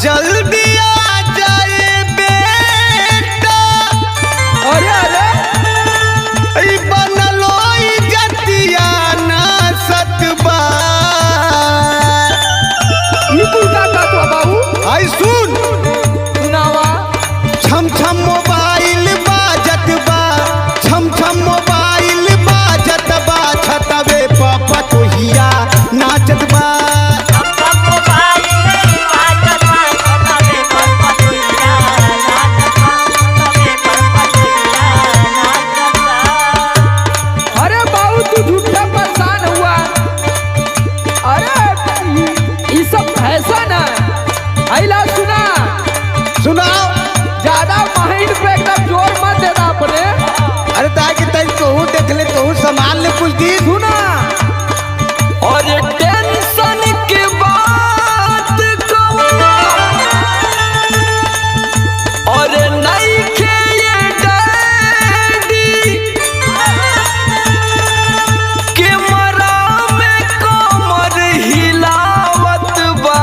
जल्दी आ जाए बेटा। अरे अरे ई बनलो जतिया ना सतबा। ये तू का तो बाबू आई सुन सुनावा। छम छम मोबाइल बाजत बा, छम छम मोबाइल बाजत बा, छतवे पापा तोहिया नाचत बा। अरे बाबू तू झूठा परेशान हुआ। अरे ये सब फैशन है। आइला सुना सुनाओ। ज्यादा माइंड पे एकदम जोर मत देना अपने। अरे ताकि तक तोहू देख ले, तोहू संभाल ले कुछ दिन। सुना और टेंशन के बात कवनो और नहीं के ये डैडी के मरा में कमर हिलावत बा।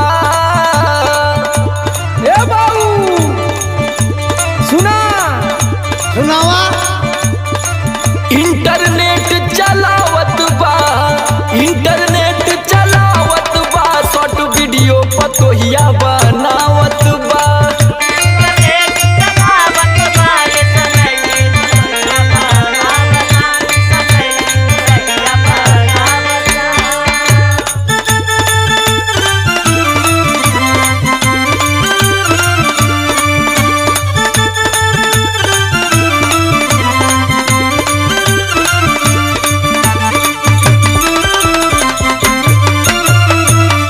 ए बाबू सुना सुनावा। इंटरनेट चलावत बा, इंटरनेट चलावत बा, शॉर्ट वीडियो पतोहिया बा।